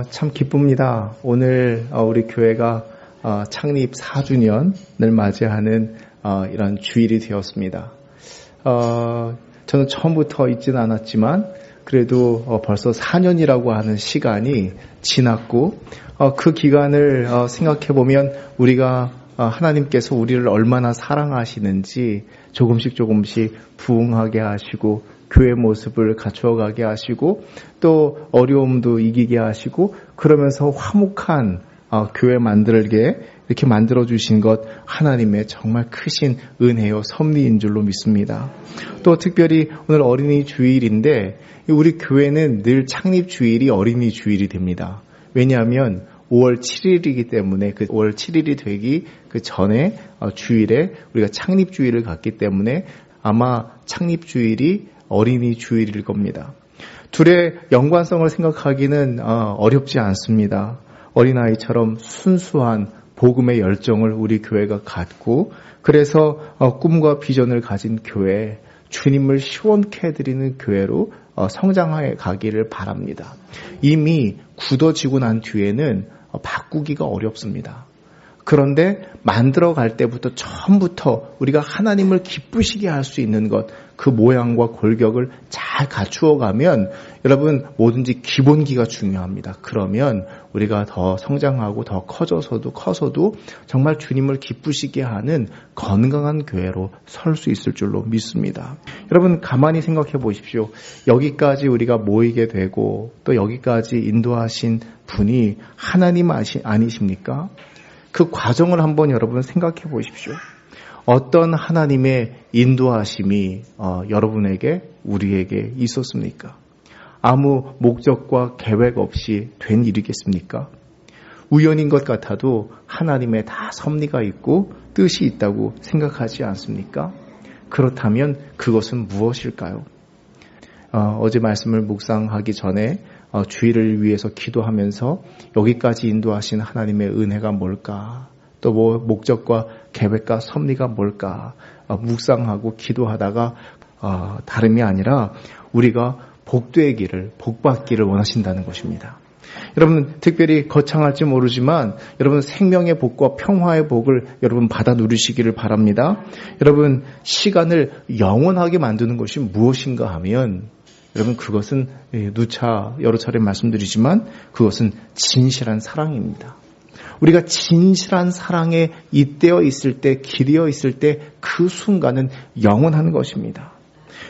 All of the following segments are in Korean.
참 기쁩니다. 오늘 우리 교회가 창립 4주년을 맞이하는 이런 주일이 되었습니다. 저는 처음부터 있지는 않았지만 그래도 벌써 4년이라고 하는 시간이 지났고 그 기간을 생각해보면 우리가 하나님께서 우리를 얼마나 사랑하시는지 조금씩 부응하게 하시고 교회 모습을 갖추어가게 하시고 또 어려움도 이기게 하시고 그러면서 화목한 교회 만들게 이렇게 만들어주신 것 하나님의 정말 크신 은혜요 섭리인 줄로 믿습니다. 또 특별히 오늘 어린이 주일인데 우리 교회는 늘 창립 주일이 어린이 주일이 됩니다. 왜냐하면 5월 7일이기 때문에 그 5월 7일이 되기 그 전에 주일에 우리가 창립 주일을 갖기 때문에 아마 창립 주일이 어린이 주일일 겁니다. 둘의 연관성을 생각하기는 어렵지 않습니다. 어린아이처럼 순수한 복음의 열정을 우리 교회가 갖고 그래서 꿈과 비전을 가진 교회, 주님을 시원케 해드리는 교회로 성장해 가기를 바랍니다. 이미 굳어지고 난 뒤에는 바꾸기가 어렵습니다. 그런데 만들어 갈 때부터 처음부터 우리가 하나님을 기쁘시게 할 수 있는 것, 그 모양과 골격을 잘 갖추어 가면 여러분 뭐든지 기본기가 중요합니다. 그러면 우리가 더 성장하고 더 커서도 정말 주님을 기쁘시게 하는 건강한 교회로 설 수 있을 줄로 믿습니다. 여러분 가만히 생각해 보십시오. 여기까지 우리가 모이게 되고 또 여기까지 인도하신 분이 하나님 아니십니까? 그 과정을 한번 여러분 생각해 보십시오. 어떤 하나님의 인도하심이 여러분에게 우리에게 있었습니까? 아무 목적과 계획 없이 된 일이겠습니까? 우연인 것 같아도 하나님의 다 섭리가 있고 뜻이 있다고 생각하지 않습니까? 그렇다면 그것은 무엇일까요? 어제 말씀을 묵상하기 전에 주일을 위해서 기도하면서 여기까지 인도하신 하나님의 은혜가 뭘까? 또 뭐 목적과 계획과 섭리가 뭘까? 묵상하고 기도하다가 다름이 아니라 우리가 복받기를 원하신다는 것입니다. 여러분 특별히 거창할지 모르지만 여러분 생명의 복과 평화의 복을 여러분 받아 누리시기를 바랍니다. 여러분 시간을 영원하게 만드는 것이 무엇인가 하면 여러분 그것은 누차 여러 차례 말씀드리지만 그것은 진실한 사랑입니다. 우리가 진실한 사랑에 잇대어 있을 때 기대어 있을 때 그 순간은 영원한 것입니다.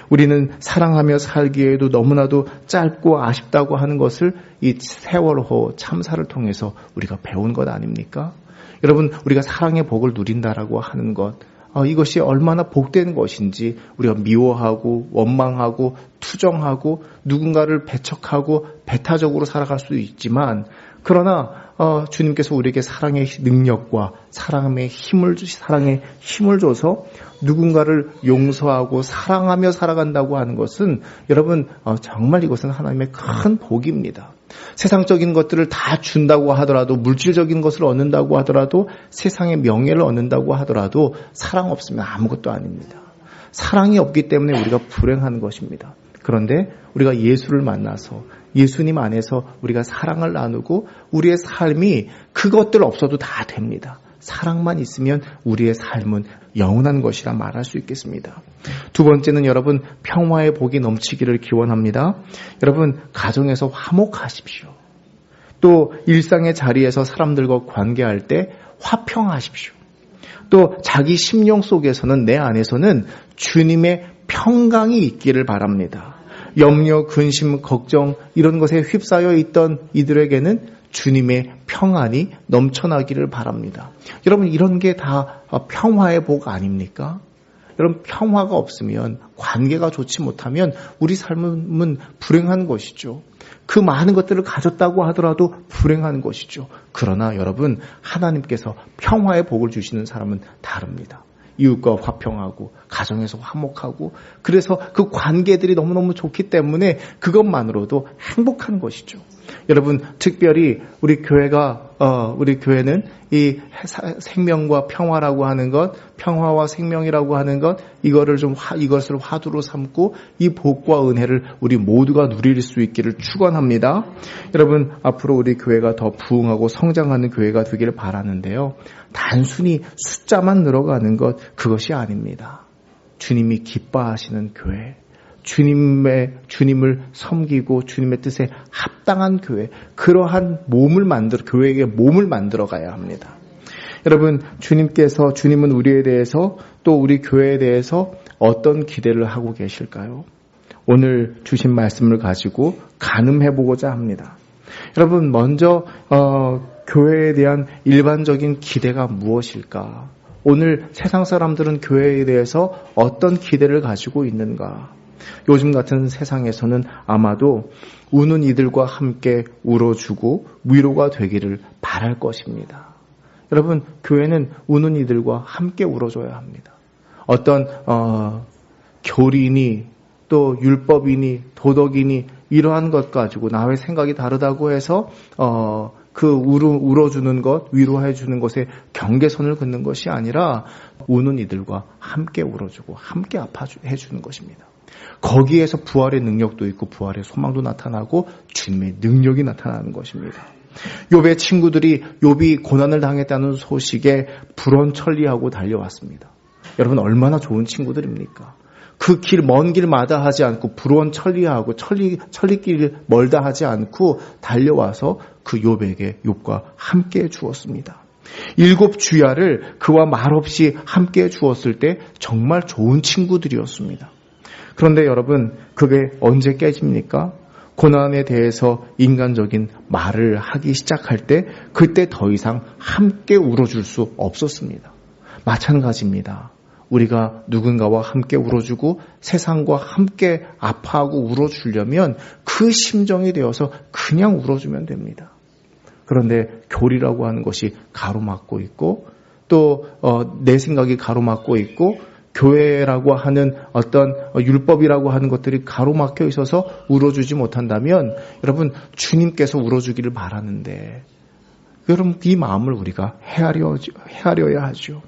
우리는 사랑하며 살기에도 너무나도 짧고 아쉽다고 하는 것을 이 세월호 참사를 통해서 우리가 배운 것 아닙니까? 여러분 우리가 사랑의 복을 누린다라고 하는 것 이것이 얼마나 복된 것인지 우리가 미워하고 원망하고 투정하고 누군가를 배척하고 배타적으로 살아갈 수도 있지만 그러나 주님께서 우리에게 사랑의 능력과 사랑의 힘을 줘서 누군가를 용서하고 사랑하며 살아간다고 하는 것은 여러분 정말 이것은 하나님의 큰 복입니다. 세상적인 것들을 다 준다고 하더라도 물질적인 것을 얻는다고 하더라도 세상의 명예를 얻는다고 하더라도 사랑 없으면 아무것도 아닙니다. 사랑이 없기 때문에 우리가 불행한 것입니다. 그런데 우리가 예수를 만나서 예수님 안에서 우리가 사랑을 나누고 우리의 삶이 그것들 없어도 다 됩니다. 사랑만 있으면 우리의 삶은 영원한 것이라 말할 수 있겠습니다. 두 번째는 여러분 평화의 복이 넘치기를 기원합니다. 여러분 가정에서 화목하십시오. 또 일상의 자리에서 사람들과 관계할 때 화평하십시오. 또 자기 심령 속에서는 내 안에서는 주님의 평강이 있기를 바랍니다. 염려, 근심, 걱정 이런 것에 휩싸여 있던 이들에게는 주님의 평안이 넘쳐나기를 바랍니다. 여러분 이런 게 다 평화의 복 아닙니까? 여러분 평화가 없으면 관계가 좋지 못하면 우리 삶은 불행한 것이죠. 그 많은 것들을 가졌다고 하더라도 불행한 것이죠. 그러나 여러분 하나님께서 평화의 복을 주시는 사람은 다릅니다. 이웃과 화평하고 가정에서 화목하고 그래서 그 관계들이 너무너무 좋기 때문에 그것만으로도 행복한 것이죠. 여러분 특별히 우리 교회가 우리 교회는 이 생명과 평화라고 하는 것, 평화와 생명이라고 하는 것, 이것을 화두로 삼고 이 복과 은혜를 우리 모두가 누릴 수 있기를 축원합니다. 여러분, 앞으로 우리 교회가 더 부흥하고 성장하는 교회가 되기를 바라는데요. 단순히 숫자만 늘어가는 것, 그것이 아닙니다. 주님이 기뻐하시는 교회, 주님을 섬기고 주님의 뜻에 합당한 교회, 그러한 교회의 몸을 만들어 가야 합니다. 여러분, 주님은 우리에 대해서 또 우리 교회에 대해서 어떤 기대를 하고 계실까요? 오늘 주신 말씀을 가지고 가늠해 보고자 합니다. 여러분, 먼저 교회에 대한 일반적인 기대가 무엇일까? 오늘 세상 사람들은 교회에 대해서 어떤 기대를 가지고 있는가? 요즘 같은 세상에서는 아마도 우는 이들과 함께 울어주고 위로가 되기를 바랄 것입니다. 여러분, 교회는 우는 이들과 함께 울어줘야 합니다. 어떤 교리니 또 율법이니 도덕이니 이러한 것 가지고 나의 생각이 다르다고 해서 울어주는 것, 위로해주는 것에 경계선을 긋는 것이 아니라 우는 이들과 함께 울어주고 함께 아파해주는 것입니다. 거기에서 부활의 능력도 있고 부활의 소망도 나타나고 주님의 능력이 나타나는 것입니다. 욥의 친구들이 욥이 고난을 당했다는 소식에 불원천리하고 달려왔습니다. 여러분, 얼마나 좋은 친구들입니까? 그 먼 길 마다하지 않고 불원천리하고 천리길 멀다 하지 않고 달려와서 그 욥과 함께 주었습니다. 7 주야를 그와 말없이 함께 주었을 때 정말 좋은 친구들이었습니다. 그런데 여러분, 그게 언제 깨집니까? 고난에 대해서 인간적인 말을 하기 시작할 때 그때 더 이상 함께 울어줄 수 없었습니다. 마찬가지입니다. 우리가 누군가와 함께 울어주고 세상과 함께 아파하고 울어주려면 그 심정이 되어서 그냥 울어주면 됩니다. 그런데 교리라고 하는 것이 가로막고 있고 또 내 생각이 가로막고 있고 교회라고 하는 어떤 율법이라고 하는 것들이 가로막혀 있어서 울어주지 못한다면 여러분, 주님께서 울어주기를 바라는데 여러분, 이 마음을 우리가 헤아려야 하죠.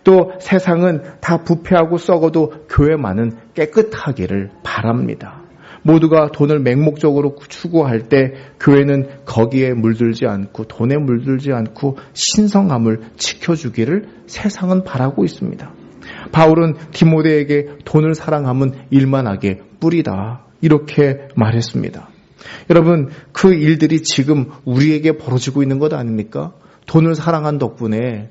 또 세상은 다 부패하고 썩어도 교회만은 깨끗하기를 바랍니다. 모두가 돈을 맹목적으로 추구할 때 교회는 거기에 물들지 않고 돈에 물들지 않고 신성함을 지켜주기를 세상은 바라고 있습니다. 바울은 디모데에게 돈을 사랑함은 일만하게 뿌리다, 이렇게 말했습니다. 여러분, 그 일들이 지금 우리에게 벌어지고 있는 것 아닙니까? 돈을 사랑한 덕분에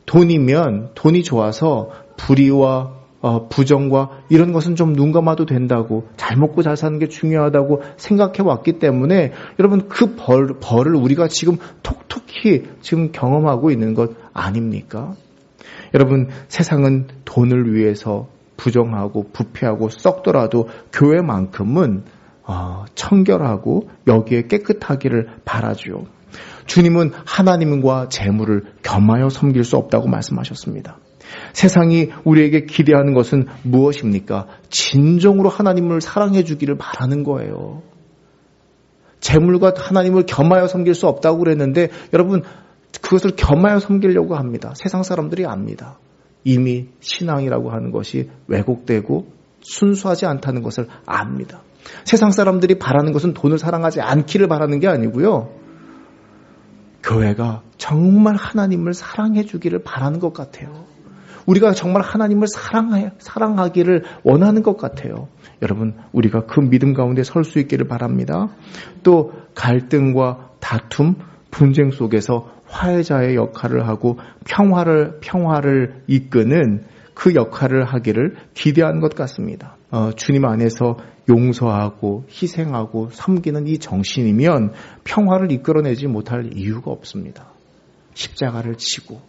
돈이 좋아서 불의와 부정과 이런 것은 좀 눈 감아도 된다고, 잘 먹고 잘 사는 게 중요하다고 생각해 왔기 때문에 여러분, 그 벌을 우리가 지금 톡톡히 지금 경험하고 있는 것 아닙니까? 여러분, 세상은 돈을 위해서 부정하고 부패하고 썩더라도 교회만큼은 청결하고 여기에 깨끗하기를 바라죠. 주님은 하나님과 재물을 겸하여 섬길 수 없다고 말씀하셨습니다. 세상이 우리에게 기대하는 것은 무엇입니까? 진정으로 하나님을 사랑해 주기를 바라는 거예요. 재물과 하나님을 겸하여 섬길 수 없다고 그랬는데 여러분, 그것을 겸하여 섬기려고 합니다. 세상 사람들이 압니다. 이미 신앙이라고 하는 것이 왜곡되고 순수하지 않다는 것을 압니다. 세상 사람들이 바라는 것은 돈을 사랑하지 않기를 바라는 게 아니고요. 교회가 정말 하나님을 사랑해 주기를 바라는 것 같아요. 우리가 정말 하나님을 사랑하기를 원하는 것 같아요. 여러분, 우리가 그 믿음 가운데 설 수 있기를 바랍니다. 또 갈등과 다툼, 분쟁 속에서 화해자의 역할을 하고 평화를 이끄는 그 역할을 하기를 기대하는 것 같습니다. 주님 안에서 용서하고 희생하고 섬기는 이 정신이면 평화를 이끌어내지 못할 이유가 없습니다. 십자가를 지고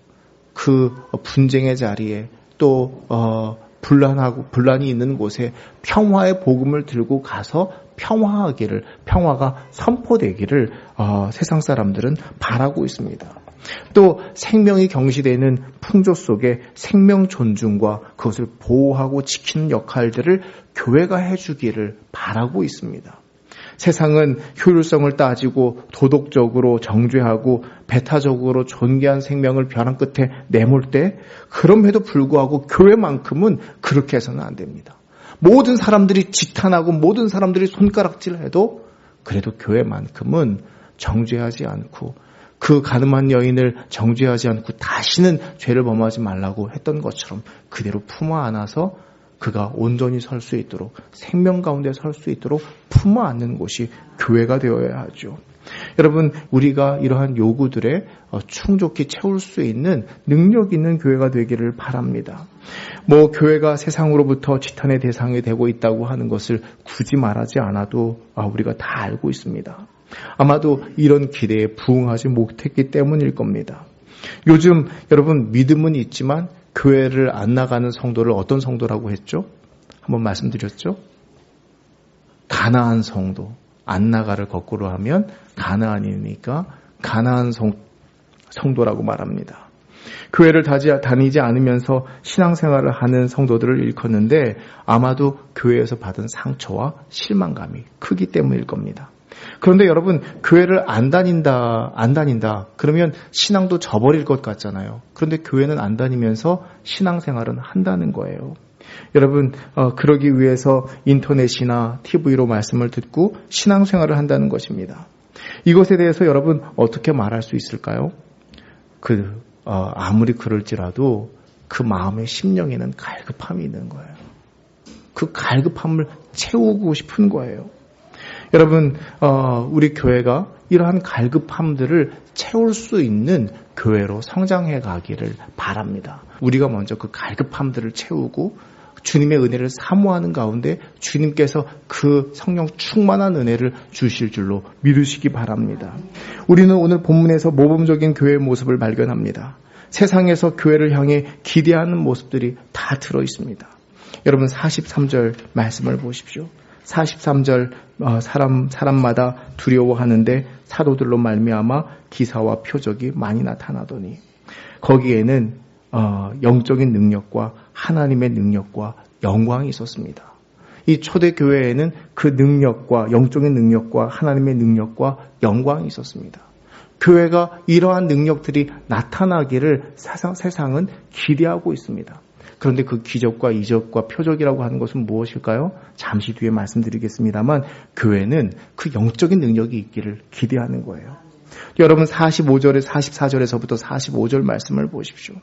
그 분쟁의 자리에 또 분란이 있는 곳에 평화의 복음을 들고 가서 평화가 선포되기를 세상 사람들은 바라고 있습니다. 또 생명이 경시되는 풍조 속에 생명 존중과 그것을 보호하고 지키는 역할들을 교회가 해주기를 바라고 있습니다. 세상은 효율성을 따지고 도덕적으로 정죄하고 배타적으로 존귀한 생명을 벼랑 끝에 내몰 때, 그럼에도 불구하고 교회만큼은 그렇게 해서는 안 됩니다. 모든 사람들이 지탄하고 모든 사람들이 손가락질해도 그래도 교회만큼은 정죄하지 않고, 그 가늠한 여인을 정죄하지 않고 다시는 죄를 범하지 말라고 했던 것처럼 그대로 품어 안아서 그가 온전히 설 수 있도록, 생명 가운데 설 수 있도록 품어 안는 곳이 교회가 되어야 하죠. 여러분, 우리가 이러한 요구들에 충족히 채울 수 있는 능력 있는 교회가 되기를 바랍니다. 교회가 세상으로부터 지탄의 대상이 되고 있다고 하는 것을 굳이 말하지 않아도 우리가 다 알고 있습니다. 아마도 이런 기대에 부응하지 못했기 때문일 겁니다. 요즘 여러분, 믿음은 있지만 교회를 안 나가는 성도를 어떤 성도라고 했죠? 한번 말씀드렸죠? 가나안 성도. 안 나가를 거꾸로 하면 가나안이니까 가나안 성도라고 말합니다. 교회를 다니지 않으면서 신앙생활을 하는 성도들을 일컫는데 아마도 교회에서 받은 상처와 실망감이 크기 때문일 겁니다. 그런데 여러분, 교회를 안 다닌다 그러면 신앙도 저버릴 것 같잖아요. 그런데 교회는 안 다니면서 신앙생활은 한다는 거예요. 여러분, 그러기 위해서 인터넷이나 TV로 말씀을 듣고 신앙생활을 한다는 것입니다. 이것에 대해서 여러분 어떻게 말할 수 있을까요? 아무리 그럴지라도 그 마음의 심령에는 갈급함이 있는 거예요. 그 갈급함을 채우고 싶은 거예요. 여러분, 우리 교회가 이러한 갈급함들을 채울 수 있는 교회로 성장해 가기를 바랍니다. 우리가 먼저 그 갈급함들을 채우고 주님의 은혜를 사모하는 가운데 주님께서 그 성령 충만한 은혜를 주실 줄로 믿으시기 바랍니다. 우리는 오늘 본문에서 모범적인 교회의 모습을 발견합니다. 세상에서 교회를 향해 기대하는 모습들이 다 들어 있습니다. 여러분, 43절 말씀을 보십시오. 43절, 사람마다 두려워하는데 사도들로 말미암아 기사와 표적이 많이 나타나더니, 거기에는 영적인 능력과 하나님의 능력과 영광이 있었습니다. 이 초대교회에는 그 능력과 영적인 능력과 하나님의 능력과 영광이 있었습니다. 교회가 이러한 능력들이 나타나기를 세상은 기대하고 있습니다. 그런데 그 기적과 이적과 표적이라고 하는 것은 무엇일까요? 잠시 뒤에 말씀드리겠습니다만 교회는 그 영적인 능력이 있기를 기대하는 거예요. 여러분, 45절에 44절에서부터 45절 말씀을 보십시오.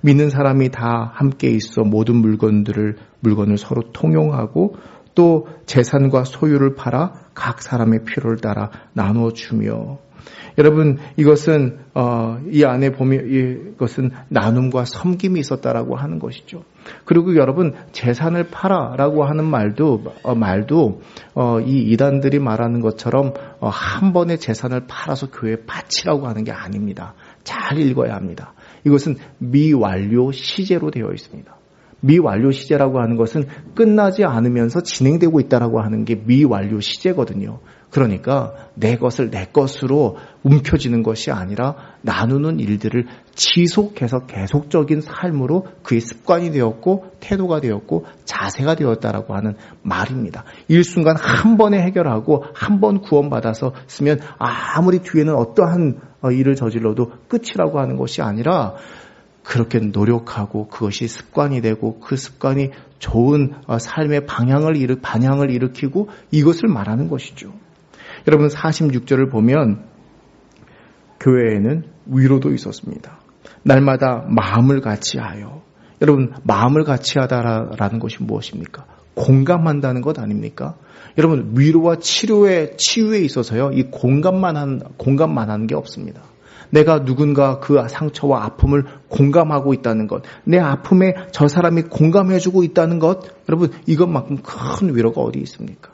믿는 사람이 다 함께 있어 모든 물건을 서로 통용하고 또 재산과 소유를 팔아 각 사람의 필요를 따라 나누어 주며. 여러분, 이것은 이 안에 보면 이것은 나눔과 섬김이 있었다라고 하는 것이죠. 그리고 여러분, 재산을 팔아라고 하는 말도 이 이단들이 말하는 것처럼 한 번에 재산을 팔아서 교회에 바치라고 하는 게 아닙니다. 잘 읽어야 합니다. 이것은 미완료 시제로 되어 있습니다. 미완료 시제라고 하는 것은 끝나지 않으면서 진행되고 있다라고 하는 게 미완료 시제거든요. 그러니까 내 것을 내 것으로 움켜쥐는 것이 아니라 나누는 일들을 지속해서 계속적인 삶으로 그의 습관이 되었고 태도가 되었고 자세가 되었다라고 하는 말입니다. 일순간 한 번에 해결하고 한 번 구원받아서 쓰면 아무리 뒤에는 어떠한 일을 저질러도 끝이라고 하는 것이 아니라 그렇게 노력하고 그것이 습관이 되고 그 습관이 좋은 삶의 반향을 일으키고 이것을 말하는 것이죠. 여러분, 46절을 보면 교회에는 위로도 있었습니다. 날마다 마음을 같이하여. 여러분, 마음을 같이하다라는 것이 무엇입니까? 공감한다는 것 아닙니까? 여러분, 위로와 치유에 있어서요, 이 공감만 하는 게 없습니다. 내가 누군가 그 상처와 아픔을 공감하고 있다는 것, 내 아픔에 저 사람이 공감해주고 있다는 것, 여러분, 이것만큼 큰 위로가 어디 있습니까?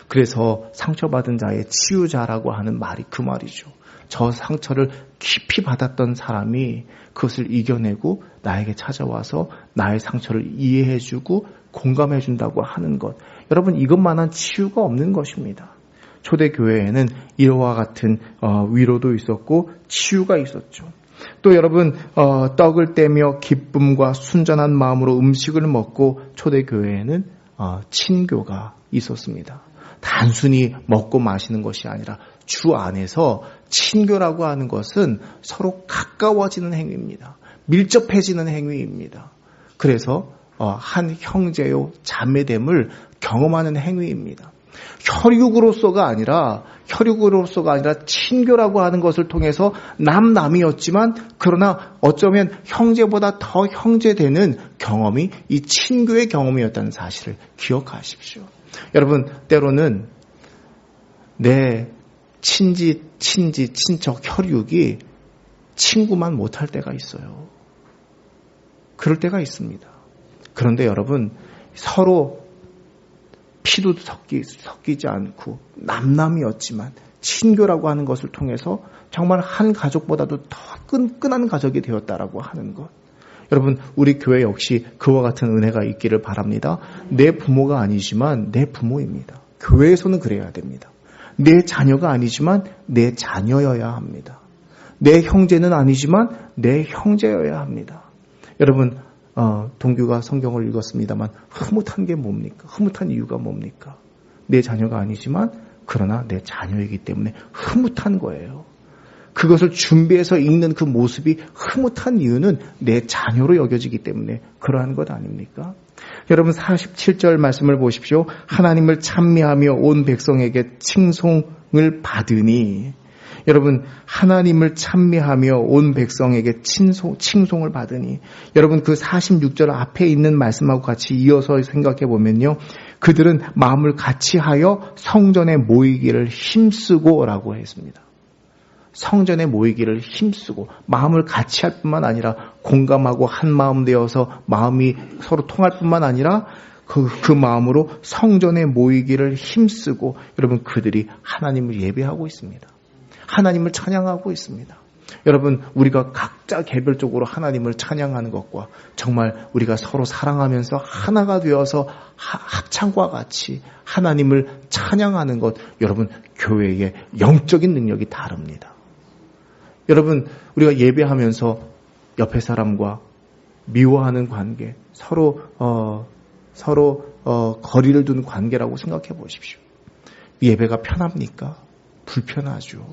그래서 상처받은 자의 치유자라고 하는 말이 그 말이죠. 저 상처를 깊이 받았던 사람이 그것을 이겨내고 나에게 찾아와서 나의 상처를 이해해주고 공감해준다고 하는 것, 여러분, 이것만한 치유가 없는 것입니다. 초대교회에는 이와 같은 위로도 있었고 치유가 있었죠. 또 여러분, 떡을 떼며 기쁨과 순전한 마음으로 음식을 먹고 초대교회에는 친교가 있었습니다. 단순히 먹고 마시는 것이 아니라 주 안에서 친교라고 하는 것은 서로 가까워지는 행위입니다. 밀접해지는 행위입니다. 그래서 한 형제요 자매됨을 경험하는 행위입니다. 혈육으로서가 아니라 친교라고 하는 것을 통해서 남이었지만 그러나 어쩌면 형제보다 더 형제되는 경험이 이 친교의 경험이었다는 사실을 기억하십시오. 여러분, 때로는 내 친척, 혈육이 친구만 못할 때가 있어요. 그럴 때가 있습니다. 그런데 여러분, 서로 피도 섞이지 않고 남이었지만 친교라고 하는 것을 통해서 정말 한 가족보다도 더 끈끈한 가족이 되었다라고 하는 것. 여러분, 우리 교회 역시 그와 같은 은혜가 있기를 바랍니다. 내 부모가 아니지만 내 부모입니다. 교회에서는 그래야 됩니다. 내 자녀가 아니지만 내 자녀여야 합니다. 내 형제는 아니지만 내 형제여야 합니다. 여러분, 동규가 성경을 읽었습니다만 흐뭇한 게 뭡니까? 흐뭇한 이유가 뭡니까? 내 자녀가 아니지만 그러나 내 자녀이기 때문에 흐뭇한 거예요. 그것을 준비해서 읽는 그 모습이 흐뭇한 이유는 내 자녀로 여겨지기 때문에 그러한 것 아닙니까? 여러분 47절 말씀을 보십시오. 하나님을 찬미하며 온 백성에게 칭송을 받으니, 여러분 하나님을 찬미하며 온 백성에게 칭송을 받으니, 여러분 그 46절 앞에 있는 말씀하고 같이 이어서 생각해 보면요, 그들은 마음을 같이하여 성전에 모이기를 힘쓰고 라고 했습니다. 성전에 모이기를 힘쓰고, 마음을 같이 할 뿐만 아니라 공감하고 한 마음 되어서 마음이 서로 통할 뿐만 아니라 그 마음으로 성전에 모이기를 힘쓰고, 여러분 그들이 하나님을 예배하고 있습니다. 하나님을 찬양하고 있습니다. 여러분, 우리가 각자 개별적으로 하나님을 찬양하는 것과 정말 우리가 서로 사랑하면서 하나가 되어서 합창과 같이 하나님을 찬양하는 것, 여러분 교회의 영적인 능력이 다릅니다. 여러분, 우리가 예배하면서 옆에 사람과 미워하는 관계, 서로 거리를 둔 관계라고 생각해 보십시오. 예배가 편합니까? 불편하죠.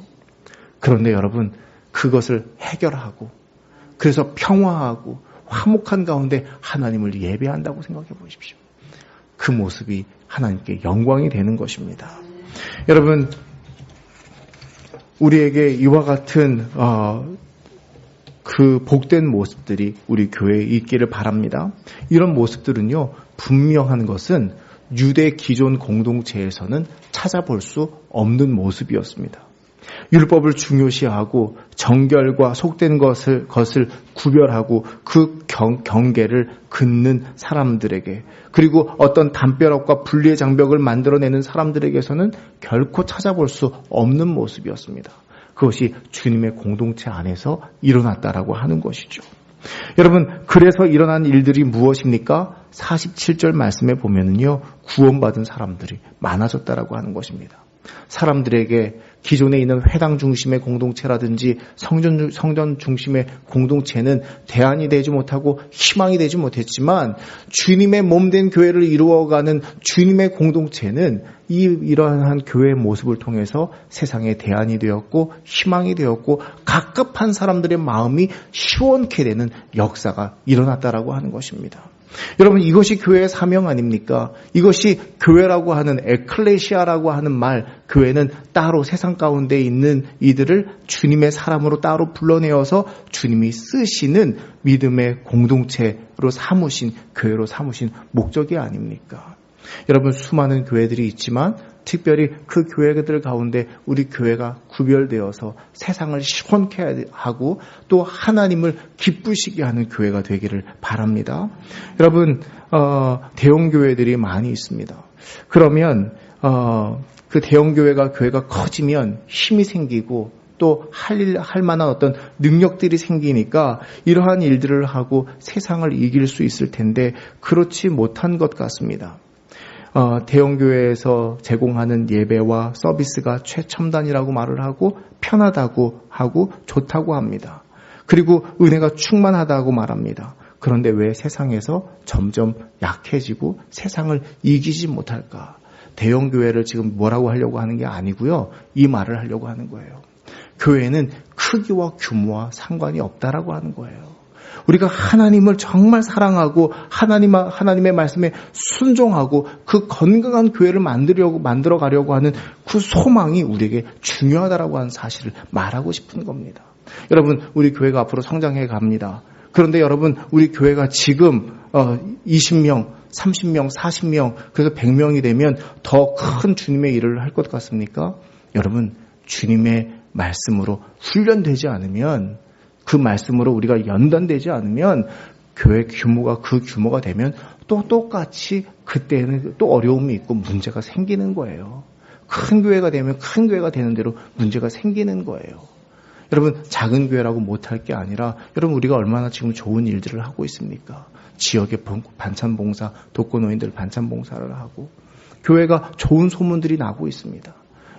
그런데 여러분, 그것을 해결하고, 그래서 평화하고 화목한 가운데 하나님을 예배한다고 생각해 보십시오. 그 모습이 하나님께 영광이 되는 것입니다. 여러분, 우리에게 이와 같은 그 복된 모습들이 우리 교회에 있기를 바랍니다. 이런 모습들은요, 분명한 것은 유대 기존 공동체에서는 찾아볼 수 없는 모습이었습니다. 율법을 중요시하고 정결과 속된 것을 구별하고 그 경계를 긋는 사람들에게, 그리고 어떤 담벼락과 분리의 장벽을 만들어내는 사람들에게서는 결코 찾아볼 수 없는 모습이었습니다. 그것이 주님의 공동체 안에서 일어났다라고 하는 것이죠. 여러분, 그래서 일어난 일들이 무엇입니까? 47절 말씀에 보면은요, 구원받은 사람들이 많아졌다라고 하는 것입니다. 사람들에게 기존에 있는 회당 중심의 공동체라든지 성전 중심의 공동체는 대안이 되지 못하고 희망이 되지 못했지만, 주님의 몸된 교회를 이루어가는 주님의 공동체는 이러한 교회의 모습을 통해서 세상의 대안이 되었고 희망이 되었고 갑갑한 사람들의 마음이 시원케 되는 역사가 일어났다라고 하는 것입니다. 여러분, 이것이 교회의 사명 아닙니까? 이것이 교회라고 하는, 에클레시아라고 하는 말, 교회는 따로 세상 가운데 있는 이들을 주님의 사람으로 따로 불러내어서 주님이 쓰시는 믿음의 공동체로 삼으신, 교회로 삼으신 목적이 아닙니까? 여러분, 수많은 교회들이 있지만 특별히 그 교회들 가운데 우리 교회가 구별되어서 세상을 시원케 하고 또 하나님을 기쁘시게 하는 교회가 되기를 바랍니다. 여러분, 대형 교회들이 많이 있습니다. 그러면 그 대형 교회가 커지면 힘이 생기고 또 할 만한 어떤 능력들이 생기니까 이러한 일들을 하고 세상을 이길 수 있을 텐데 그렇지 못한 것 같습니다. 대형교회에서 제공하는 예배와 서비스가 최첨단이라고 말을 하고 편하다고 하고 좋다고 합니다. 그리고 은혜가 충만하다고 말합니다. 그런데 왜 세상에서 점점 약해지고 세상을 이기지 못할까? 대형 교회를 지금 뭐라고 하려고 하는 게 아니고요. 이 말을 하려고 하는 거예요. 교회는 크기와 규모와 상관이 없다라고 하는 거예요. 우리가 하나님을 정말 사랑하고 하나님의 말씀에 순종하고 그 건강한 교회를 만들어 가려고 하는 그 소망이 우리에게 중요하다라고 하는 사실을 말하고 싶은 겁니다. 여러분, 우리 교회가 앞으로 성장해 갑니다. 그런데 여러분, 우리 교회가 지금 20명, 30명, 40명, 그래서 100명이 되면 더 큰 주님의 일을 할 것 같습니까? 여러분, 주님의 말씀으로 훈련되지 않으면, 그 말씀으로 우리가 연단되지 않으면 교회 규모가 그 규모가 되면 또 똑같이 그때는 또 어려움이 있고 문제가 생기는 거예요. 큰 교회가 되면 큰 교회가 되는 대로 문제가 생기는 거예요. 여러분, 작은 교회라고 못할 게 아니라 여러분, 우리가 얼마나 지금 좋은 일들을 하고 있습니까? 지역의 반찬 봉사, 독거노인들 반찬 봉사를 하고 교회가 좋은 소문들이 나고 있습니다.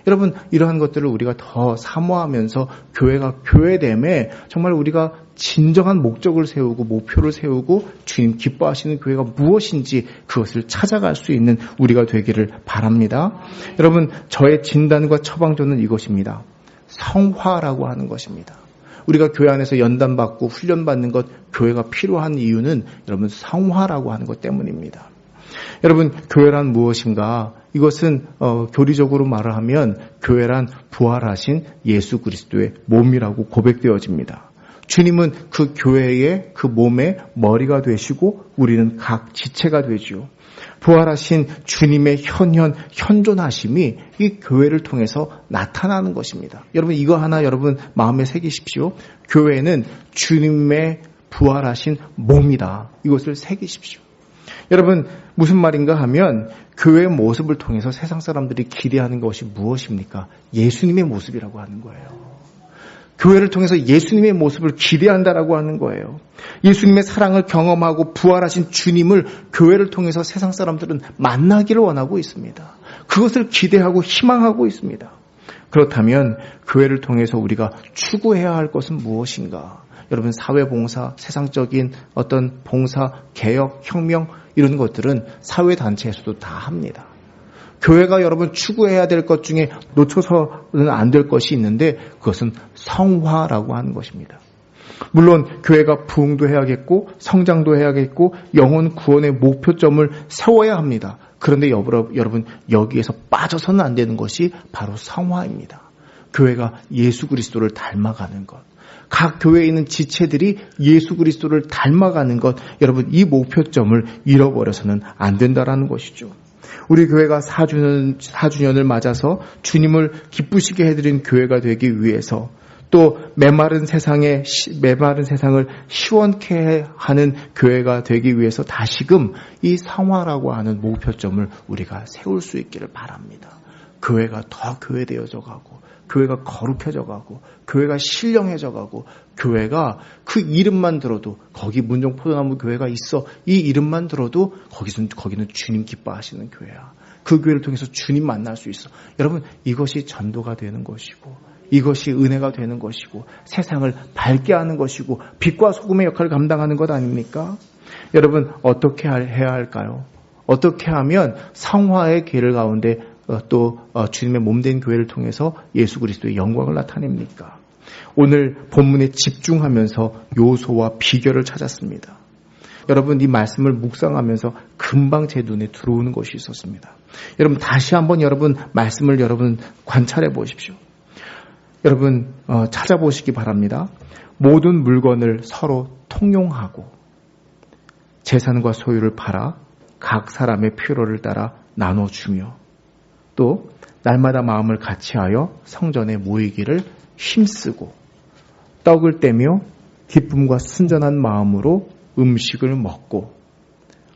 여러분, 이러한 것들을 우리가 더 사모하면서 교회가 교회됨에 정말 우리가 진정한 목적을 세우고 목표를 세우고 주님 기뻐하시는 교회가 무엇인지 그것을 찾아갈 수 있는 우리가 되기를 바랍니다. 여러분, 저의 진단과 처방전은 이것입니다. 성화라고 하는 것입니다. 우리가 교회 안에서 연단받고 훈련받는 것, 교회가 필요한 이유는 여러분 성화라고 하는 것 때문입니다. 여러분, 교회란 무엇인가? 이것은 교리적으로 말을 하면 교회란 부활하신 예수 그리스도의 몸이라고 고백되어집니다. 주님은 그 교회의 그 몸의 머리가 되시고 우리는 각 지체가 되지요. 부활하신 주님의 현존하심이 이 교회를 통해서 나타나는 것입니다. 여러분, 이거 하나 여러분 마음에 새기십시오. 교회는 주님의 부활하신 몸이다. 이것을 새기십시오. 여러분, 무슨 말인가 하면 교회의 모습을 통해서 세상 사람들이 기대하는 것이 무엇입니까? 예수님의 모습이라고 하는 거예요. 교회를 통해서 예수님의 모습을 기대한다라고 하는 거예요. 예수님의 사랑을 경험하고 부활하신 주님을 교회를 통해서 세상 사람들은 만나기를 원하고 있습니다. 그것을 기대하고 희망하고 있습니다. 그렇다면 교회를 통해서 우리가 추구해야 할 것은 무엇인가? 여러분, 사회봉사, 세상적인 어떤 봉사, 개혁, 혁명 이런 것들은 사회단체에서도 다 합니다. 교회가 여러분 추구해야 될 것 중에 놓쳐서는 안 될 것이 있는데 그것은 성화라고 하는 것입니다. 물론 교회가 부흥도 해야겠고 성장도 해야겠고 영혼 구원의 목표점을 세워야 합니다. 그런데 여러분, 여기에서 빠져서는 안 되는 것이 바로 성화입니다. 교회가 예수 그리스도를 닮아가는 것. 각 교회에 있는 지체들이 예수 그리스도를 닮아가는 것, 여러분, 이 목표점을 잃어버려서는 안 된다라는 것이죠. 우리 교회가 4주년을 맞아서 주님을 기쁘시게 해드린 교회가 되기 위해서, 또 메마른 세상을 시원케 하는 교회가 되기 위해서 다시금 이 성화라고 하는 목표점을 우리가 세울 수 있기를 바랍니다. 교회가 더 교회되어져 가고, 교회가 거룩해져 가고, 교회가 신령해져 가고, 교회가 그 이름만 들어도, 거기 문정포도나무 교회가 있어, 이 이름만 들어도 거기는 주님 기뻐하시는 교회야. 그 교회를 통해서 주님 만날 수 있어. 여러분, 이것이 전도가 되는 것이고, 이것이 은혜가 되는 것이고, 세상을 밝게 하는 것이고, 빛과 소금의 역할을 감당하는 것 아닙니까? 여러분, 어떻게 해야 할까요? 어떻게 하면 성화의 길을 가운데 또 주님의 몸된 교회를 통해서 예수 그리스도의 영광을 나타냅니까? 오늘 본문에 집중하면서 요소와 비결을 찾았습니다. 여러분, 이 말씀을 묵상하면서 금방 제 눈에 들어오는 것이 있었습니다. 여러분, 다시 한번 말씀을 관찰해 보십시오. 여러분, 찾아보시기 바랍니다. 모든 물건을 서로 통용하고 재산과 소유를 팔아 각 사람의 필요를 따라 나눠주며, 또 날마다 마음을 같이하여 성전에 모이기를 힘쓰고, 떡을 떼며 기쁨과 순전한 마음으로 음식을 먹고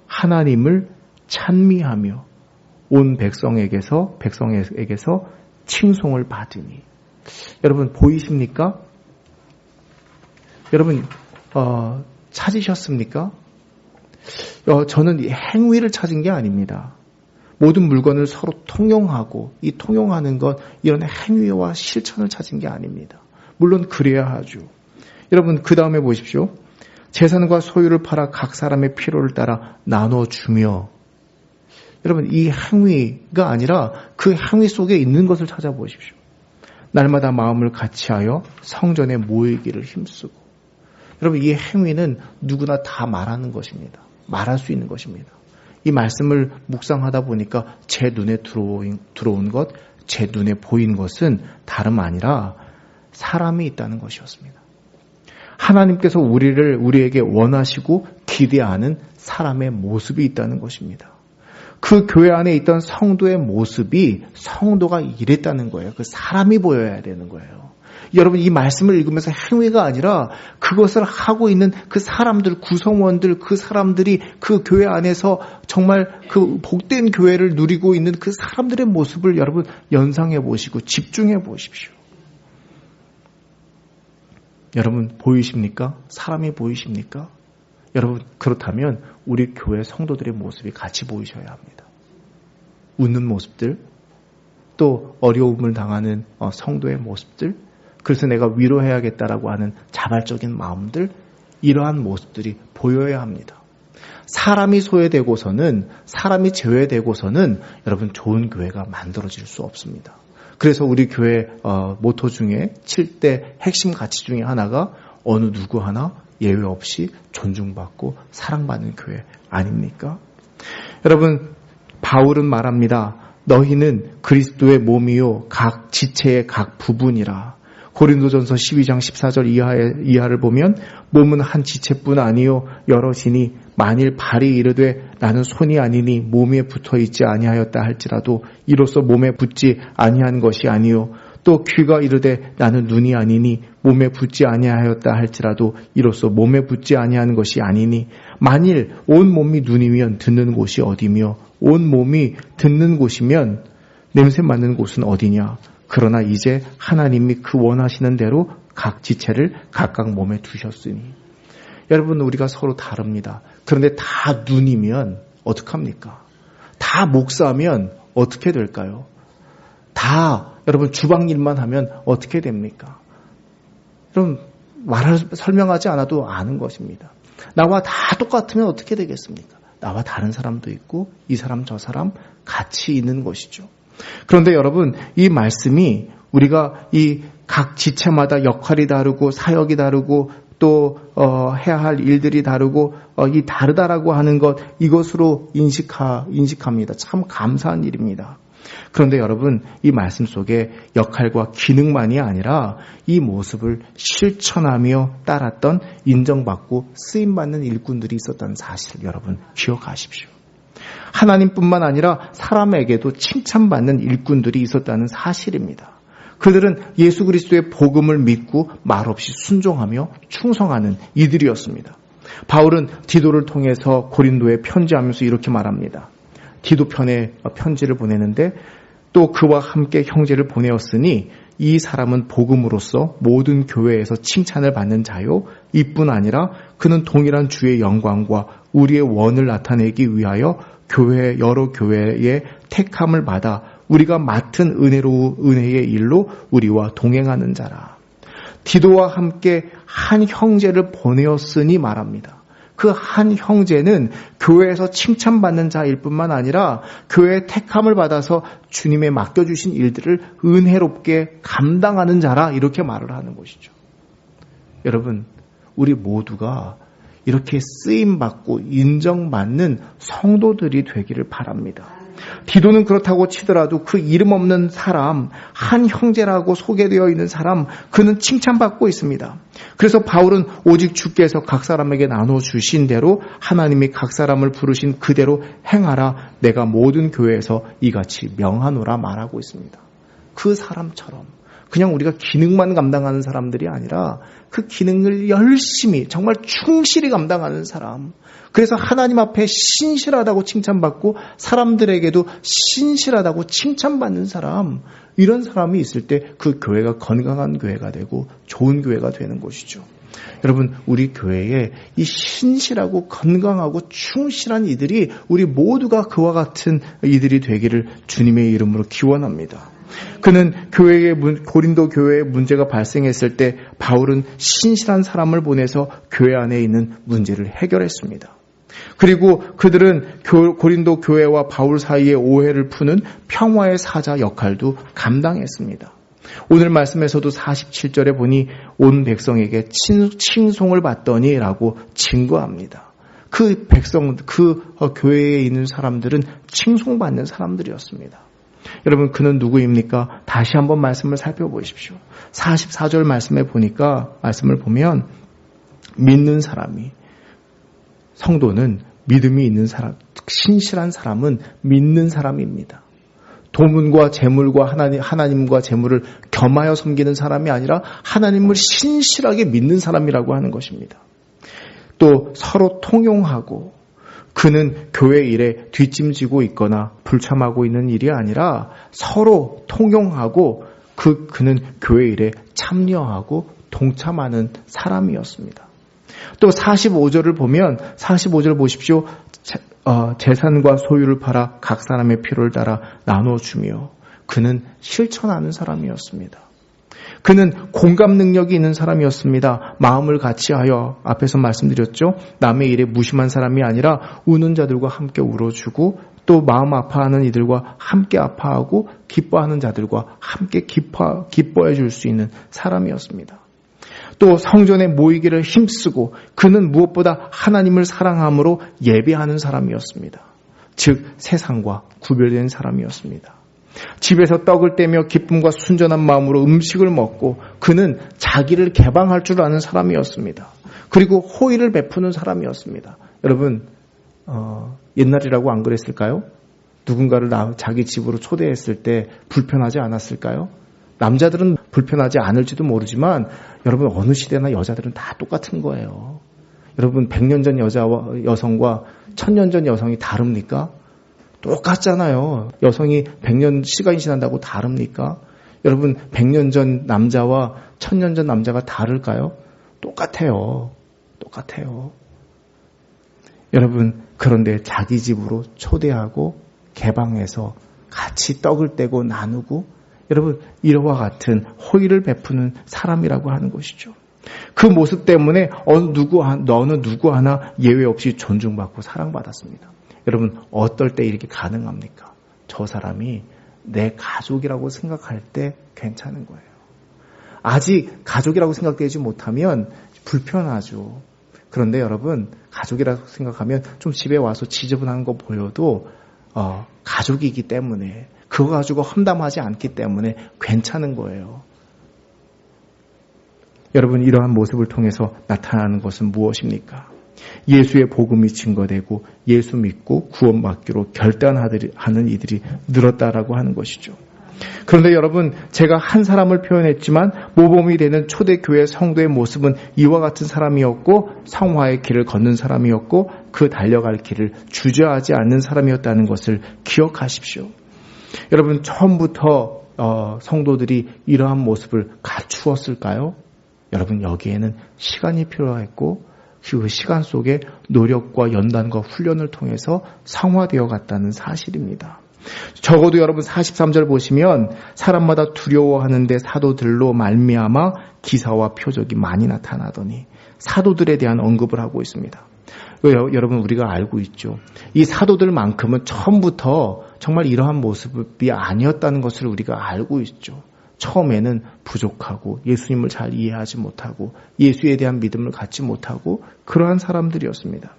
하나님을 찬미하며 온 백성에게서 칭송을 받으니. 여러분, 보이십니까? 여러분, 찾으셨습니까? 저는 이 행위를 찾은 게 아닙니다. 모든 물건을 서로 통용하고, 이 통용하는 것, 이런 행위와 실천을 찾은 게 아닙니다. 물론 그래야 하죠. 여러분, 그 다음에 보십시오. 재산과 소유를 팔아 각 사람의 필요를 따라 나눠주며. 여러분, 이 행위가 아니라 그 행위 속에 있는 것을 찾아보십시오. 날마다 마음을 같이하여 성전에 모이기를 힘쓰고. 여러분, 이 행위는 누구나 다 말하는 것입니다. 말할 수 있는 것입니다. 이 말씀을 묵상하다 보니까 제 눈에 들어온 것, 제 눈에 보인 것은 다름 아니라 사람이 있다는 것이었습니다. 하나님께서 우리에게 원하시고 기대하는 사람의 모습이 있다는 것입니다. 그 교회 안에 있던 성도의 모습이 성도가 이랬다는 거예요. 그 사람이 보여야 되는 거예요. 여러분, 이 말씀을 읽으면서 행위가 아니라 그것을 하고 있는 그 사람들, 구성원들, 그 사람들이 그 교회 안에서 정말 그 복된 교회를 누리고 있는 그 사람들의 모습을 여러분 연상해 보시고 집중해 보십시오. 여러분, 보이십니까? 사람이 보이십니까? 여러분, 그렇다면 우리 교회 성도들의 모습이 같이 보이셔야 합니다. 웃는 모습들, 또 어려움을 당하는 성도의 모습들, 그래서 내가 위로해야겠다라고 하는 자발적인 마음들, 이러한 모습들이 보여야 합니다. 사람이 소외되고서는, 사람이 제외되고서는 여러분 좋은 교회가 만들어질 수 없습니다. 그래서 우리 교회 모토 중에 7대 핵심 가치 중에 하나가 어느 누구 하나 예외 없이 존중받고 사랑받는 교회 아닙니까? 여러분, 바울은 말합니다. 너희는 그리스도의 몸이요 각 지체의 각 부분이라. 고린도전서 12장 14절 이하를 보면 몸은 한 지체뿐 아니요 여럿이니 만일 발이 이르되 나는 손이 아니니 몸에 붙어있지 아니하였다 할지라도 이로써 몸에 붙지 아니한 것이 아니요 또 귀가 이르되 나는 눈이 아니니 몸에 붙지 아니하였다 할지라도 이로써 몸에 붙지 아니한 것이 아니니 만일 온 몸이 눈이면 듣는 곳이 어디며 온 몸이 듣는 곳이면 냄새 맡는 곳은 어디냐. 그러나 이제 하나님이 그 원하시는 대로 각 지체를 각각 몸에 두셨으니. 여러분, 우리가 서로 다릅니다. 그런데 다 눈이면 어떡합니까? 다 목사면 어떻게 될까요? 다 여러분 주방 일만 하면 어떻게 됩니까? 여러분, 설명하지 않아도 아는 것입니다. 나와 다 똑같으면 어떻게 되겠습니까? 나와 다른 사람도 있고 이 사람 저 사람 같이 있는 것이죠. 그런데 여러분, 이 말씀이 우리가 이 각 지체마다 역할이 다르고 사역이 다르고 또 해야 할 일들이 다르고 이 다르다라고 하는 것, 이것으로 인식합니다. 참 감사한 일입니다. 그런데 여러분, 이 말씀 속에 역할과 기능만이 아니라 이 모습을 실천하며 따랐던 인정받고 쓰임받는 일꾼들이 있었다는 사실을 여러분 기억하십시오. 하나님뿐만 아니라 사람에게도 칭찬받는 일꾼들이 있었다는 사실입니다. 그들은 예수 그리스도의 복음을 믿고 말없이 순종하며 충성하는 이들이었습니다. 바울은 디도를 통해서 고린도에 편지하면서 이렇게 말합니다. 디도 편에 편지를 보내는데 또 그와 함께 형제를 보내었으니 이 사람은 복음으로써 모든 교회에서 칭찬을 받는 자요 이뿐 아니라 그는 동일한 주의 영광과 우리의 원을 나타내기 위하여 여러 교회의 택함을 받아 우리가 맡은 은혜의 일로 우리와 동행하는 자라. 디도와 함께 한 형제를 보내었으니 말합니다. 그 한 형제는 교회에서 칭찬받는 자일 뿐만 아니라 교회의 택함을 받아서 주님의 맡겨주신 일들을 은혜롭게 감당하는 자라, 이렇게 말을 하는 것이죠. 여러분, 우리 모두가 이렇게 쓰임받고 인정받는 성도들이 되기를 바랍니다. 디도는 그렇다고 치더라도 그 이름 없는 사람, 한 형제라고 소개되어 있는 사람, 그는 칭찬받고 있습니다. 그래서 바울은 오직 주께서 각 사람에게 나눠주신 대로 하나님이 각 사람을 부르신 그대로 행하라, 내가 모든 교회에서 이같이 명하노라 말하고 있습니다. 그 사람처럼 그냥 우리가 기능만 감당하는 사람들이 아니라 그 기능을 열심히 정말 충실히 감당하는 사람, 그래서 하나님 앞에 신실하다고 칭찬받고 사람들에게도 신실하다고 칭찬받는 사람, 이런 사람이 있을 때 그 교회가 건강한 교회가 되고 좋은 교회가 되는 것이죠. 여러분, 우리 교회에 이 신실하고 건강하고 충실한 이들이 우리 모두가 그와 같은 이들이 되기를 주님의 이름으로 기원합니다. 그는 고린도 교회에 문제가 발생했을 때 바울은 신실한 사람을 보내서 교회 안에 있는 문제를 해결했습니다. 그리고 그들은 고린도 교회와 바울 사이의 오해를 푸는 평화의 사자 역할도 감당했습니다. 오늘 말씀에서도 47절에 보니 온 백성에게 칭송을 받더니 라고 증거합니다. 그 백성, 교회에 있는 사람들은 칭송받는 사람들이었습니다. 여러분, 그는 누구입니까? 다시 한번 말씀을 살펴보십시오. 44절 말씀을 보면 믿는 사람이, 성도는 믿음이 있는 사람, 신실한 사람은 믿는 사람입니다. 도문과 재물과 하나님과 재물을 겸하여 섬기는 사람이 아니라 하나님을 신실하게 믿는 사람이라고 하는 것입니다. 또 서로 통용하고, 그는 교회 일에 뒷짐지고 있거나 불참하고 있는 일이 아니라 서로 통용하고 그는 교회 일에 참여하고 동참하는 사람이었습니다. 또 45절을 보면 45절 보십시오. 재산과 소유를 팔아 각 사람의 필요를 따라 나눠주며 그는 실천하는 사람이었습니다. 그는 공감 능력이 있는 사람이었습니다. 마음을 같이하여, 앞에서 말씀드렸죠. 남의 일에 무심한 사람이 아니라 우는 자들과 함께 울어주고, 또 마음 아파하는 이들과 함께 아파하고 기뻐하는 자들과 함께 기뻐해 줄 수 있는 사람이었습니다. 또 성전에 모이기를 힘쓰고, 그는 무엇보다 하나님을 사랑함으로 예배하는 사람이었습니다. 즉 세상과 구별된 사람이었습니다. 집에서 떡을 떼며 기쁨과 순전한 마음으로 음식을 먹고, 그는 자기를 개방할 줄 아는 사람이었습니다. 그리고 호의를 베푸는 사람이었습니다. 여러분, 옛날이라고 안 그랬을까요? 누군가를 자기 집으로 초대했을 때 불편하지 않았을까요? 남자들은 불편하지 않을지도 모르지만 여러분, 어느 시대나 여자들은 다 똑같은 거예요. 여러분, 100년 전 여성과 1000년 전 여성이 다릅니까? 똑같잖아요. 여성이 100년 시간이 지난다고 다릅니까? 여러분, 100년 전 남자와 1000년 전 남자가 다를까요? 똑같아요. 여러분, 그런데 자기 집으로 초대하고 개방해서 같이 떡을 떼고 나누고, 여러분, 이와 같은 호의를 베푸는 사람이라고 하는 것이죠. 그 모습 때문에 어느 누구 하나 예외 없이 존중받고 사랑받았습니다. 여러분, 어떨 때 이렇게 가능합니까? 저 사람이 내 가족이라고 생각할 때 괜찮은 거예요. 아직 가족이라고 생각되지 못하면 불편하죠. 그런데 여러분, 가족이라고 생각하면 좀 집에 와서 지저분한 거 보여도 가족이기 때문에, 그거 가지고 험담하지 않기 때문에 괜찮은 거예요. 여러분, 이러한 모습을 통해서 나타나는 것은 무엇입니까? 예수의 복음이 증거되고 예수 믿고 구원받기로 결단하는 이들이 늘었다라고 하는 것이죠. 그런데 여러분, 제가 한 사람을 표현했지만 모범이 되는 초대교회 성도의 모습은 이와 같은 사람이었고, 성화의 길을 걷는 사람이었고, 그 달려갈 길을 주저하지 않는 사람이었다는 것을 기억하십시오. 여러분, 처음부터 성도들이 이러한 모습을 갖추었을까요? 여러분, 여기에는 시간이 필요했고, 그 시간 속에 노력과 연단과 훈련을 통해서 성화되어 갔다는 사실입니다. 적어도 여러분 43절 보시면 사람마다 두려워하는데 사도들로 말미암아 기사와 표적이 많이 나타나더니, 사도들에 대한 언급을 하고 있습니다. 여러분, 우리가 알고 있죠. 이 사도들만큼은 처음부터 정말 이러한 모습이 아니었다는 것을 우리가 알고 있죠. 처음에는 부족하고 예수님을 잘 이해하지 못하고 예수에 대한 믿음을 갖지 못하고 그러한 사람들이었습니다.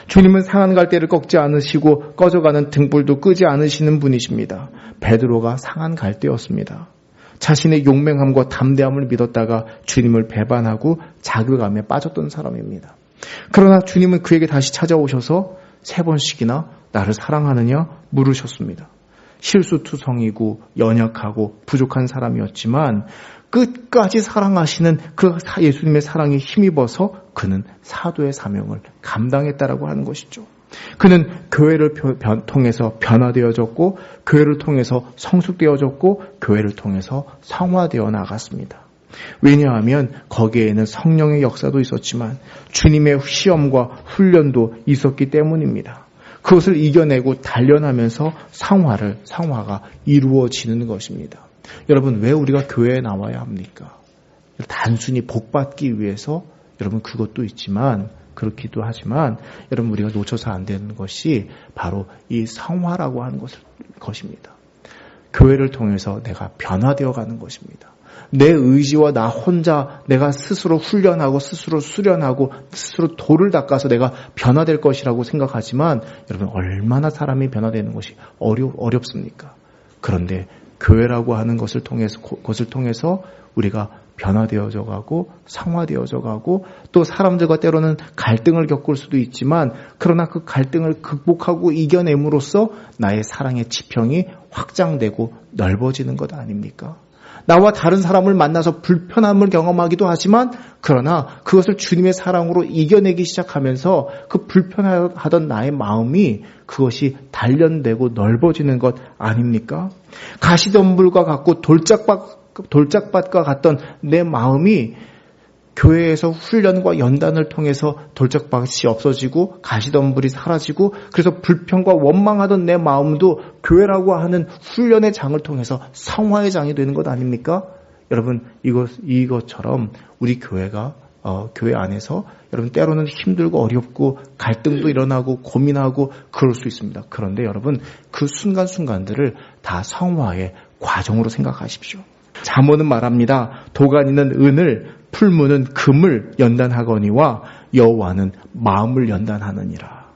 주님은 상한 갈대를 꺾지 않으시고 꺼져가는 등불도 끄지 않으시는 분이십니다. 베드로가 상한 갈대였습니다. 자신의 용맹함과 담대함을 믿었다가 주님을 배반하고 자괴감에 빠졌던 사람입니다. 그러나 주님은 그에게 다시 찾아오셔서 3번씩이나 나를 사랑하느냐 물으셨습니다. 실수투성이고 연약하고 부족한 사람이었지만 끝까지 사랑하시는 그 예수님의 사랑에 힘입어서 그는 사도의 사명을 감당했다라고 하는 것이죠. 그는 교회를 통해서 변화되어졌고, 교회를 통해서 성숙되어졌고, 교회를 통해서 성화되어 나갔습니다. 왜냐하면 거기에는 성령의 역사도 있었지만 주님의 시험과 훈련도 있었기 때문입니다. 그것을 이겨내고 단련하면서 성화가 이루어지는 것입니다. 여러분, 왜 우리가 교회에 나와야 합니까? 단순히 복받기 위해서, 여러분, 그것도 있지만 그렇기도 하지만 여러분 우리가 놓쳐서 안 되는 것이 바로 이 성화라고 하는 것입니다. 교회를 통해서 내가 변화되어 가는 것입니다. 내 의지와 나 혼자 내가 스스로 훈련하고 스스로 수련하고 스스로 돌을 닦아서 내가 변화될 것이라고 생각하지만 여러분 얼마나 사람이 변화되는 것이 어렵습니까? 그런데 교회라고 하는 것을 통해서 우리가 변화되어져 가고 성화되어져 가고 또 사람들과 때로는 갈등을 겪을 수도 있지만 그러나 그 갈등을 극복하고 이겨냄으로써 나의 사랑의 지평이 확장되고 넓어지는 것 아닙니까? 나와 다른 사람을 만나서 불편함을 경험하기도 하지만 그러나 그것을 주님의 사랑으로 이겨내기 시작하면서 그 불편하던 나의 마음이 그것이 단련되고 넓어지는 것 아닙니까? 가시덤불과 같고 돌짝밭과 같던 내 마음이 교회에서 훈련과 연단을 통해서 돌짝밭이 없어지고 가시덤불이 사라지고 그래서 불평과 원망하던 내 마음도 교회라고 하는 훈련의 장을 통해서 성화의 장이 되는 것 아닙니까? 여러분 이것처럼 우리 교회가 교회 안에서 여러분 때로는 힘들고 어렵고 갈등도 일어나고 고민하고 그럴 수 있습니다. 그런데 여러분 그 순간순간들을 다 성화의 과정으로 생각하십시오. 잠언은 말합니다. 도가니는 은을 풀무는 금을 연단하거니와 여호와는 마음을 연단하느니라.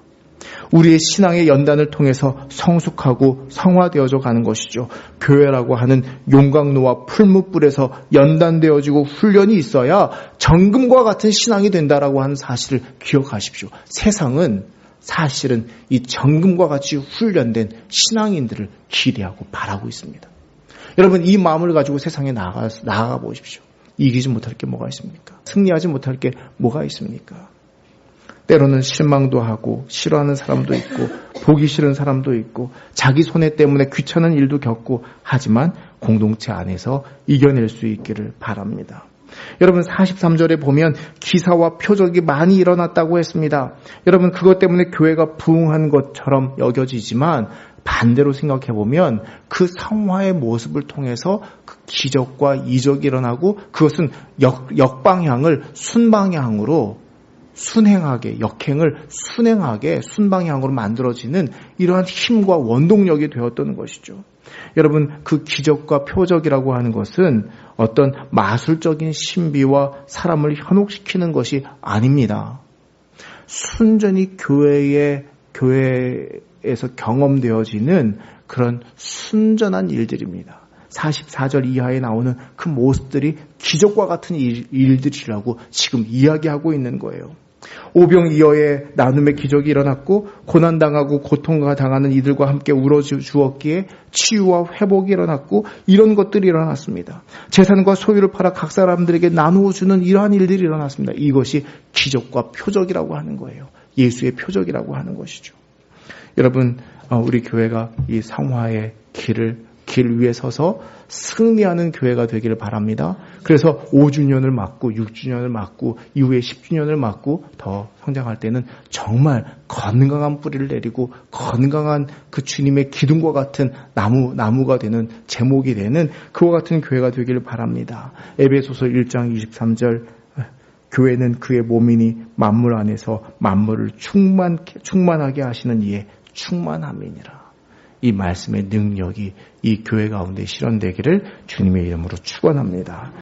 우리의 신앙의 연단을 통해서 성숙하고 성화되어져 가는 것이죠. 교회라고 하는 용광로와 풀무불에서 연단되어지고 훈련이 있어야 정금과 같은 신앙이 된다라고 하는 사실을 기억하십시오. 세상은 사실은 이 정금과 같이 훈련된 신앙인들을 기대하고 바라고 있습니다. 여러분 이 마음을 가지고 세상에 나아가 보십시오. 이기지 못할 게 뭐가 있습니까? 승리하지 못할 게 뭐가 있습니까? 때로는 실망도 하고 싫어하는 사람도 있고 보기 싫은 사람도 있고 자기 손해 때문에 귀찮은 일도 겪고 하지만 공동체 안에서 이겨낼 수 있기를 바랍니다. 여러분 43절에 보면 기사와 표적이 많이 일어났다고 했습니다. 여러분 그것 때문에 교회가 부흥한 것처럼 여겨지지만 반대로 생각해보면 그 성화의 모습을 통해서 그 기적과 이적이 일어나고 그것은 역방향을 순방향으로 순행하게 역행을 순행하게 순방향으로 만들어지는 이러한 힘과 원동력이 되었던 것이죠. 여러분 그 기적과 표적이라고 하는 것은 어떤 마술적인 신비와 사람을 현혹시키는 것이 아닙니다. 순전히 교회에서 경험되어지는 그런 순전한 일들입니다. 44절 이하에 나오는 그 모습들이 기적과 같은 일들이라고 지금 이야기하고 있는 거예요. 오병이어의 나눔의 기적이 일어났고 고난당하고 고통당하는 이들과 함께 울어주었기에 치유와 회복이 일어났고 이런 것들이 일어났습니다. 재산과 소유를 팔아 각 사람들에게 나누어 주는 이러한 일들이 일어났습니다. 이것이 기적과 표적이라고 하는 거예요. 예수의 표적이라고 하는 것이죠. 여러분 우리 교회가 이 성화의 길 위에 서서 승리하는 교회가 되기를 바랍니다. 그래서 5주년을 맞고 6주년을 맞고 이후에 10주년을 맞고 더 성장할 때는 정말 건강한 뿌리를 내리고 건강한 그 주님의 기둥과 같은 나무가 되는 제목이 되는 그와 같은 교회가 되기를 바랍니다. 에베소서 1장 23절 교회는 그의 몸이니 만물 안에서 만물을 충만하게 하시는 이의 충만함이니라. 이 말씀의 능력이 이 교회 가운데 실현되기를 주님의 이름으로 축원합니다.